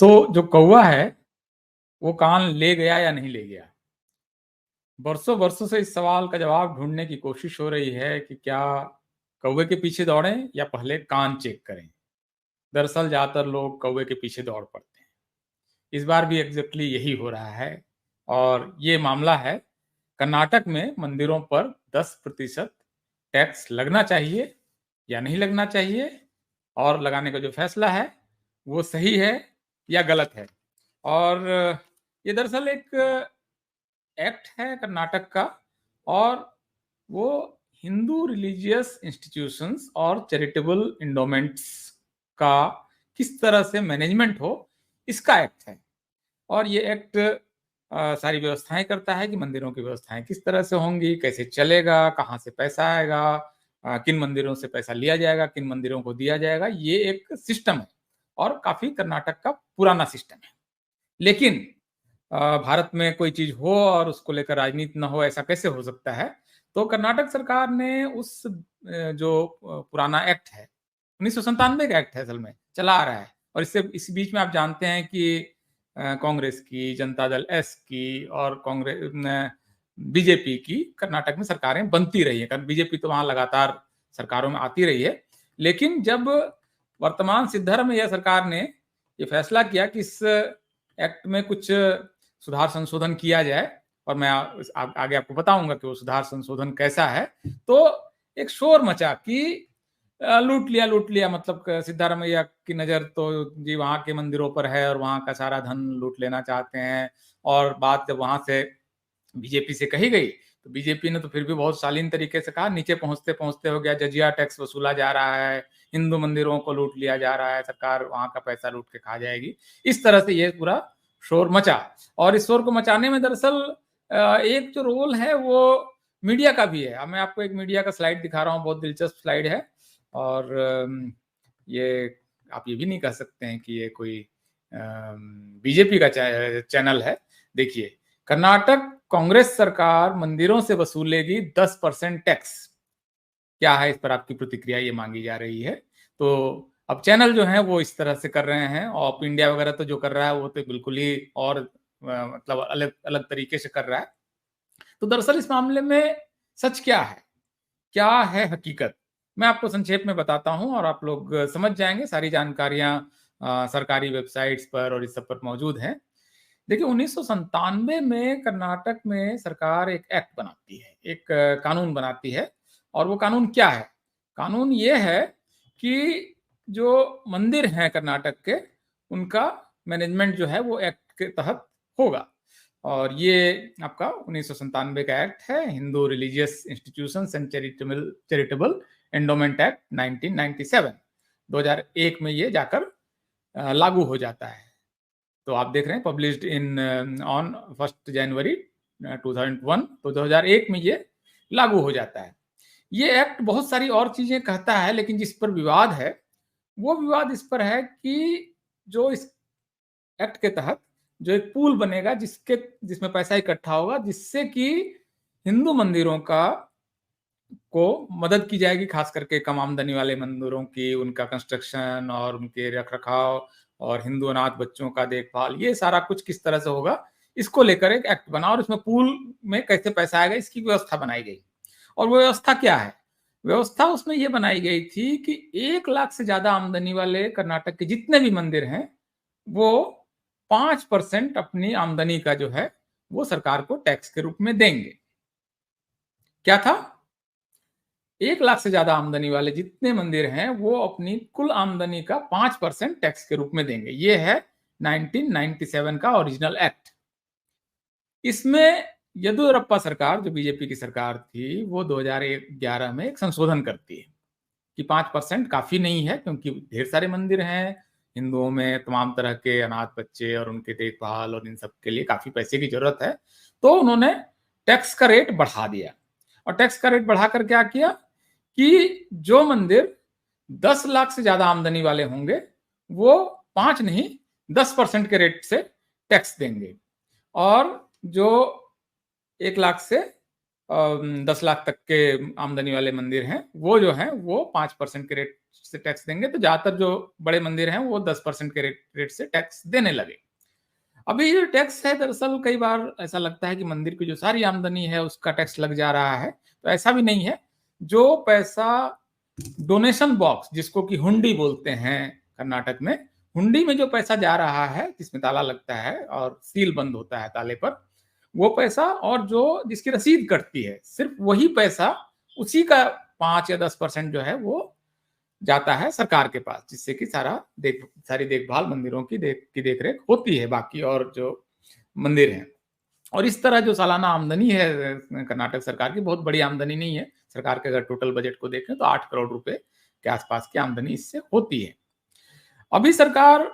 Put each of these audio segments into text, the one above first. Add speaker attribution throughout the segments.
Speaker 1: तो जो कौवा है, वो कान ले गया या नहीं ले गया? बरसों बरसों से इस सवाल का जवाब ढूँढने की कोशिश हो रही है कि क्या कौवे के पीछे दौड़ें या पहले कान चेक करें? दरअसल ज़्यादातर लोग कौवे के पीछे दौड़ पड़ते हैं। इस बार भी एग्ज़ैक्टली यही हो रहा है और ये मामला है कर्नाटक में मंदिरों पर 10% टैक्स लगना चाहिए या नहीं लगना चाहिए और लगाने का जो फैसला है, वो सही है या गलत है। और ये दरअसल एक एक्ट है कर्नाटक का और वो हिंदू रिलीजियस इंस्टीट्यूशंस और चैरिटेबल एंडोमेंट्स का किस तरह से मैनेजमेंट हो, इसका एक्ट है। और ये एक्ट सारी व्यवस्थाएं करता है कि मंदिरों की व्यवस्थाएं किस तरह से होंगी, कैसे चलेगा, कहाँ से पैसा आएगा, किन मंदिरों से पैसा लिया जाएगा, किन मंदिरों को दिया जाएगा। ये एक सिस्टम है और काफी कर्नाटक का पुराना सिस्टम है। लेकिन भारत में कोई चीज हो और उसको लेकर राजनीति न हो, ऐसा कैसे हो सकता है? तो कर्नाटक सरकार ने उस जो पुराना एक्ट है, 1997 का एक्ट है, असल में चला आ रहा है। और इससे इस बीच में आप जानते हैं कि कांग्रेस की, जनता दल एस की और बीजेपी की कर्नाटक में सरकारें बनती रही है, कारण बीजेपी तो वहां लगातार सरकारों में आती रही है। लेकिन जब वर्तमान सिद्धरामैया सरकार ने ये फैसला किया कि इस एक्ट में कुछ सुधार संशोधन किया जाए, और मैं आगे आपको बताऊंगा कि वो सुधार संशोधन कैसा है, तो एक शोर मचा कि लूट लिया, मतलब सिद्धारमैया की नजर तो जी वहां के मंदिरों पर है और वहां का सारा धन लूट लेना चाहते हैं। और बात जब वहां से बीजेपी से कही गई तो बीजेपी ने तो फिर भी बहुत शालीन तरीके से कहा, नीचे पहुंचते पहुंचते हो गया, जजिया टैक्स वसूला जा रहा है, हिंदू मंदिरों को लूट लिया जा रहा है, सरकार वहां का पैसा लूट के खा जाएगी। इस तरह से ये पूरा शोर मचा। और इस शोर को मचाने में दरअसल एक जो रोल है वो मीडिया का भी है। अब मैं आपको एक मीडिया का स्लाइड दिखा रहा हूँ, बहुत दिलचस्प स्लाइड है। और ये आप ये भी नहीं कह सकते हैं कि ये कोई बीजेपी का चैनल है। देखिए, कर्नाटक कांग्रेस सरकार मंदिरों से वसूलेगी 10% टैक्स। क्या है इस पर आपकी प्रतिक्रिया, ये मांगी जा रही है। तो अब चैनल जो है वो इस तरह से कर रहे हैं, और इंडिया वगैरह तो जो कर रहा है वो तो बिल्कुल ही और मतलब अलग अलग तरीके से कर रहा है। तो दरअसल इस मामले में सच क्या है हकीकत, मैं आपको संक्षेप में बताता हूं और आप लोग समझ जाएंगे। सारी जानकारियां सरकारी वेबसाइट्स पर और इस सब पर मौजूद हैं। देखिए, 1997 में कर्नाटक में सरकार एक एक्ट बनाती है, एक कानून बनाती है। और वो कानून क्या है? कानून ये है कि जो मंदिर हैं कर्नाटक के, उनका मैनेजमेंट जो है वो एक्ट के तहत होगा। और ये आपका 1997 का एक्ट है, Hindu religious institution and charitable endowment act 1997। 2001 में ये जाकर लागू हो जाता है। तो आप देख रहे हैं पब्लिश्ड इन ऑन 1 जनवरी 2001। तो 2001 में ये लागू हो जाता है। ये एक्ट बहुत सारी और चीजें कहता है, लेकिन जिस पर विवाद है वो विवाद इस पर है कि जो इस एक्ट के तहत जो एक पूल बनेगा जिसमें पैसा इकट्ठा होगा, जिससे कि हिंदू मंदिरों को मदद की जाएगी, खास करके कम आमदनी वाले मंदिरों की, उनका कंस्ट्रक्शन और उनके रख रखाव और हिंदू अनाथ बच्चों का देखभाल, ये सारा कुछ किस तरह से होगा, इसको लेकर एक एक्ट बना और इसमें पूल में कैसे पैसा आएगा इसकी व्यवस्था बनाई गई। और वो व्यवस्था क्या है? व्यवस्था उसमें ये बनाई गई थी कि 1 लाख से ज्यादा आमदनी वाले कर्नाटक के जितने भी मंदिर हैं, वो 5% अपनी आमदनी का जो है वो सरकार को टैक्स के रूप में देंगे। क्या था? 1 लाख से ज्यादा आमदनी वाले जितने मंदिर हैं वो अपनी कुल आमदनी का 5% टैक्स के रूप में देंगे। ये है 1997 का ओरिजिनल एक्ट। इसमें येदियुरप्पा सरकार, जो बीजेपी की सरकार थी, वो 2011 में एक संशोधन करती है कि 5% काफी नहीं है, क्योंकि ढेर सारे मंदिर हैं हिंदुओं में, तमाम तरह के अनाथ बच्चे और उनके देखभाल और इन सब के लिए काफी पैसे की जरूरत है। तो उन्होंने टैक्स का रेट बढ़ा दिया। और टैक्स का रेट बढ़ाकर क्या किया कि जो मंदिर 10 लाख से ज्यादा आमदनी वाले होंगे वो 5 नहीं 10% के रेट से टैक्स देंगे, और जो 1 लाख से 10 लाख तक के आमदनी वाले मंदिर हैं वो जो है वो 5% के रेट से टैक्स देंगे, तो ज़्यादातर जो बड़े मंदिर हैं वो 10% के रेट से टैक्स देने लगे। अभी ये टैक्स है, दरअसल कई बार ऐसा लगता है कि मंदिर की जो सारी आमदनी है उसका टैक्स लग जा रहा है, तो ऐसा भी नहीं है। जो पैसा डोनेशन बॉक्स, जिसको कि हुंडी बोलते हैं कर्नाटक में, हुंडी में जो पैसा जा रहा है, जिसमें ताला लगता है और सील बंद होता है ताले पर, वो पैसा और जो जिसकी रसीद कटती है, सिर्फ वही पैसा, उसी का 5 या 10% जो है वो जाता है सरकार के पास, जिससे कि सारी देखभाल मंदिरों की देख-रेख होती है, बाकी और जो मंदिर हैं। और इस तरह जो सालाना आमदनी है कर्नाटक सरकार की, बहुत बड़ी आमदनी नहीं है। सरकार के अगर टोटल बजट को देखें तो 8 करोड़ रुपए के आसपास की आमदनी इससे होती है। अभी सरकार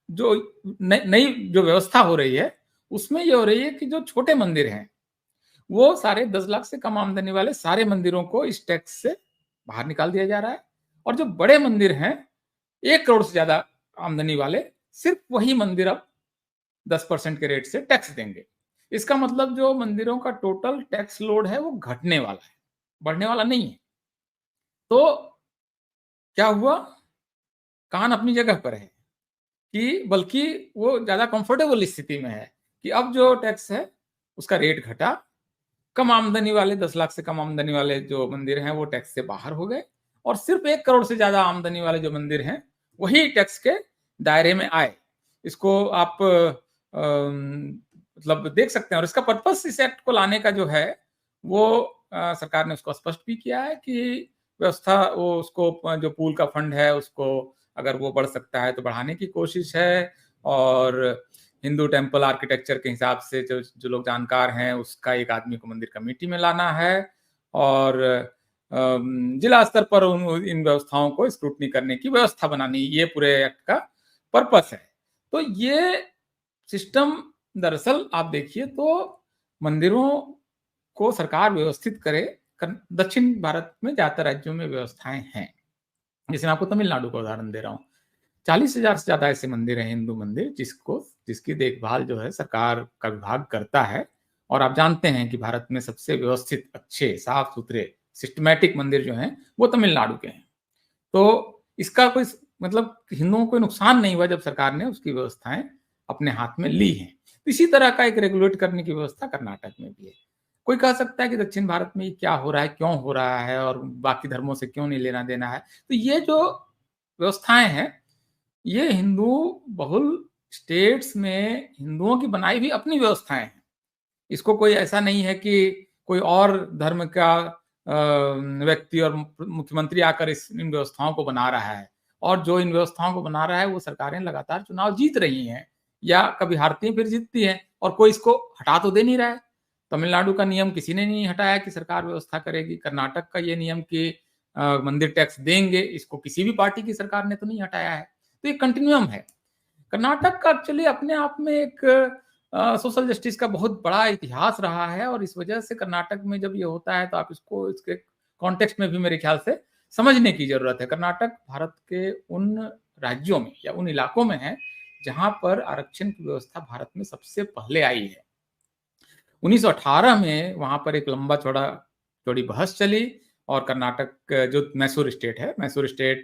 Speaker 1: जो नई जो व्यवस्था हो रही है, उसमें ये हो रही है कि जो छोटे मंदिर हैं, वो सारे 10 लाख से कम आमदनी वाले सारे मंदिरों को इस टैक्स से बाहर निकाल दिया जा रहा है, और जो बड़े मंदिर हैं, 1 करोड़ से ज़्यादा आमदनी वाले, सिर्फ वही मंदिर अब 10% के रेट से टैक्स देंगे। इसका मतलब जो मंदिरों का टोटल टैक्स लोड है वो घटने वाला है, बढ़ने वाला नहीं है। तो क्या हुआ? कान अपनी जगह पर है, कि बल्कि वो ज़्यादा कंफर्टेबल स्थिति में है कि अब जो टैक्स है उसका रेट घटा, कम आमदनी वाले 10 लाख से कम आमदनी वाले जो मंदिर हैं वो टैक्स से बाहर हो गए, और सिर्फ 1 करोड़ से ज़्यादा आमदनी वाले जो मंदिर हैं, वही टैक्स के दायरे में आए। इसको आप मतलब देख सकते हैं, और इसका पर्पस इस एक्ट को लाने का जो है वो सरकार ने उसको स्पष्ट भी किया है कि व्यवस्था वो उसको जो पूल का फंड है उसको अगर वो बढ़ सकता है तो बढ़ाने की कोशिश है, और हिंदू टेम्पल आर्किटेक्चर के हिसाब से जो जो लोग जानकार हैं उसका एक आदमी को मंदिर कमेटी में लाना है, और जिला स्तर पर इन व्यवस्थाओं को स्क्रूटनी करने की व्यवस्था बनानी, ये पूरे एक्ट का पर्पस है। तो ये सिस्टम दरअसल आप देखिए तो मंदिरों को सरकार व्यवस्थित करे। दक्षिण भारत में ज्यादातर राज्यों में व्यवस्थाएं हैं, जैसे मैं आपको तमिलनाडु का उदाहरण दे रहा हूँ। 40,000 से ज़्यादा ऐसे मंदिर हैं, हिंदू मंदिर, जिसकी देखभाल जो है सरकार का विभाग करता है। और आप जानते हैं कि भारत में सबसे व्यवस्थित, अच्छे, साफ-सुथरे, सिस्टमैटिक मंदिर जो हैं, वो तमिलनाडु के हैं। तो इसका कोई मतलब हिंदुओं को कोई नुकसान नहीं हुआ जब सरकार ने उसकी व्यवस्थाएँ अपने हाथ में ली हैं। तो इसी तरह का एक रेगुलेट करने की व्यवस्था कर्नाटक में भी है। कोई कह सकता है कि दक्षिण भारत में ये क्या हो रहा है, क्यों हो रहा है और बाकी धर्मों से क्यों नहीं लेना-देना है? तो ये जो व्यवस्थाएँ हैं, ये हिंदू बहुल स्टेट्स में हिंदुओं की बनाई हुई अपनी व्यवस्थाएँ हैं। इसको कोई ऐसा नहीं है कि कोई और धर्म का व्यक्ति और मुख्यमंत्री आकर इन व्यवस्थाओं को बना रहा है, और जो इन व्यवस्थाओं को बना रहा है वो सरकारें लगातार चुनाव जीत रही हैं, या कभी हारती हैं फिर जीतती हैं, और कोई इसको हटा तो दे नहीं रहा है। तमिलनाडु का नियम किसी ने नहीं हटाया कि सरकार व्यवस्था करेगी। कर्नाटक का ये नियम कि मंदिर टैक्स देंगे, इसको किसी भी पार्टी की सरकार ने तो नहीं हटाया है। तो ये कंटिन्यूअम है। कर्नाटक का एक्चुअली अपने आप में एक सोशल जस्टिस का बहुत बड़ा इतिहास रहा है, और इस वजह से कर्नाटक में जब ये होता है तो आप इसको इसके कॉन्टेक्स्ट में भी मेरे ख्याल से समझने की ज़रूरत है। कर्नाटक भारत के उन राज्यों में या उन इलाकों में है, जहाँ पर आरक्षण की व्यवस्था भारत में सबसे पहले आई है। 1918 में वहाँ पर एक चौड़ी बहस चली, और कर्नाटक जो मैसूर स्टेट है, मैसूर स्टेट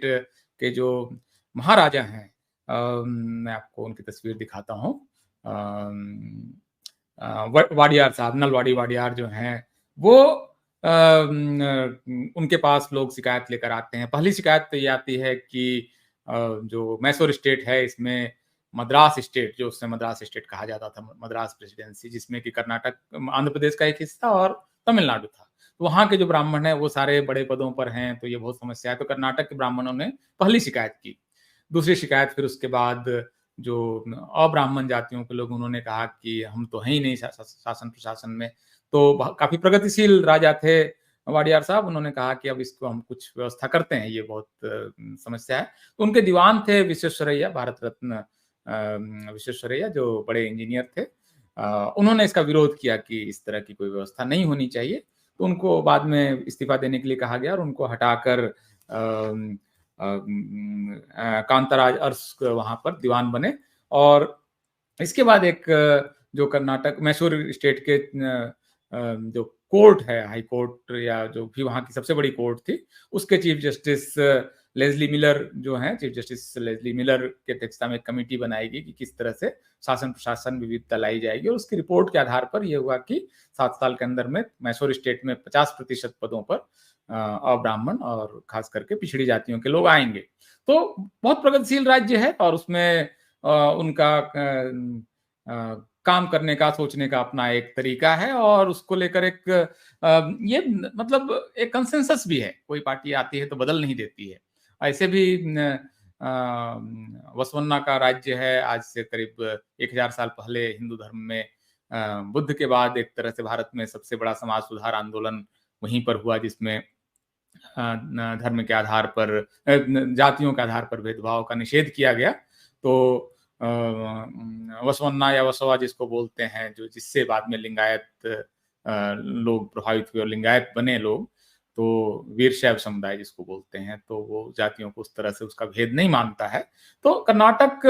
Speaker 1: के जो महाराजा हैं, मैं आपको उनकी तस्वीर दिखाता हूँ। वाडियार साहब, नलवाड़ी वाडियार जो हैं, वो उनके पास लोग शिकायत लेकर आते हैं। पहली शिकायत तो ये आती है कि जो मैसूर स्टेट है, इसमें मद्रास स्टेट, जो उस समय मद्रास स्टेट कहा जाता था, मद्रास प्रेसिडेंसी, जिसमें कि कर्नाटक, आंध्र प्रदेश का एक हिस्सा और तमिलनाडु था। तो वहाँ के जो ब्राह्मण हैं, वो सारे बड़े पदों पर हैं, तो ये बहुत समस्या है। तो कर्नाटक के ब्राह्मणों ने पहली शिकायत की। दूसरी शिकायत फिर उसके बाद जो अब्राह्मण जातियों के लोग, उन्होंने कहा कि हम तो हैं ही नहीं शासन प्रशासन में। तो काफ़ी प्रगतिशील राजा थे वाडियार साहब, उन्होंने कहा कि अब इसको हम कुछ व्यवस्था करते हैं, ये बहुत समस्या है। तो उनके दीवान थे विश्वेश्वरैया, भारत रत्न विश्वेश्वरैया, जो बड़े इंजीनियर थे। उन्होंने इसका विरोध किया कि इस तरह की कोई व्यवस्था नहीं होनी चाहिए। तो उनको बाद में इस्तीफा देने के लिए कहा गया, और उनको हटाकर कांताराज अर्स वहाँ पर दीवान बने। और इसके बाद एक जो कर्नाटक मैसूर स्टेट के जो कोर्ट है, हाई कोर्ट, या जो भी वहाँ की सबसे बड़ी कोर्ट थी, उसके चीफ जस्टिस लेस्ली मिलर जो हैं, चीफ जस्टिस लेस्ली मिलर की अध्यक्षता में एक कमेटी बनाएगी कि किस तरह से शासन प्रशासन विविधता लाई जाएगी, और उसकी रिपोर्ट के आधार पर ये हुआ कि 7 साल के अंदर में मैसूर स्टेट में 50% पदों पर अब्राह्मण और खास करके पिछड़ी जातियों के लोग आएंगे। तो बहुत प्रगतिशील राज्य है, और उसमें उनका काम करने का, सोचने का अपना एक तरीका है, और उसको लेकर एक ये मतलब एक कंसेंसस भी है। कोई पार्टी आती है तो बदल नहीं देती है। ऐसे भी वसवन्ना का राज्य है, आज से करीब 1000 साल पहले हिंदू धर्म में बुद्ध के बाद एक तरह से भारत में सबसे बड़ा समाज सुधार आंदोलन वहीं पर हुआ, जिसमें धर्म के आधार पर, जातियों के आधार पर भेदभाव का निषेध किया गया। तो वसवन्ना या वसवा जिसको बोलते हैं, जो जिससे बाद में लिंगायत लोग प्रभावित हुए और लिंगायत बने लोग, तो वीरशैव समुदाय जिसको बोलते हैं, तो वो जातियों को उस तरह से उसका भेद नहीं मानता है। तो कर्नाटक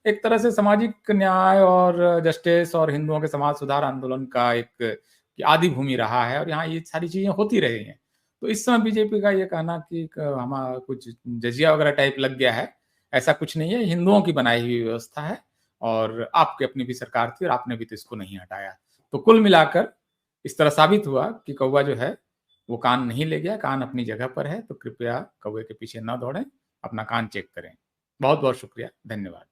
Speaker 1: एक तरह से सामाजिक न्याय और जस्टिस और हिंदुओं के समाज सुधार आंदोलन का एक आदि भूमि रहा है, और यहाँ ये सारी चीजें होती रही हैं। तो इस समय बीजेपी का ये कहना कि हमारा कुछ जजिया वगैरह टाइप लग गया है, ऐसा कुछ नहीं है। हिंदुओं की बनाई हुई व्यवस्था है, और आपकी अपनी भी सरकार थी और आपने भी तो इसको नहीं हटाया। तो कुल मिलाकर इस तरह साबित हुआ कि कौवा जो है वो कान नहीं ले गया, कान अपनी जगह पर है। तो कृपया कौवे के पीछे ना दौड़ें, अपना कान चेक करें। बहुत बहुत शुक्रिया, धन्यवाद।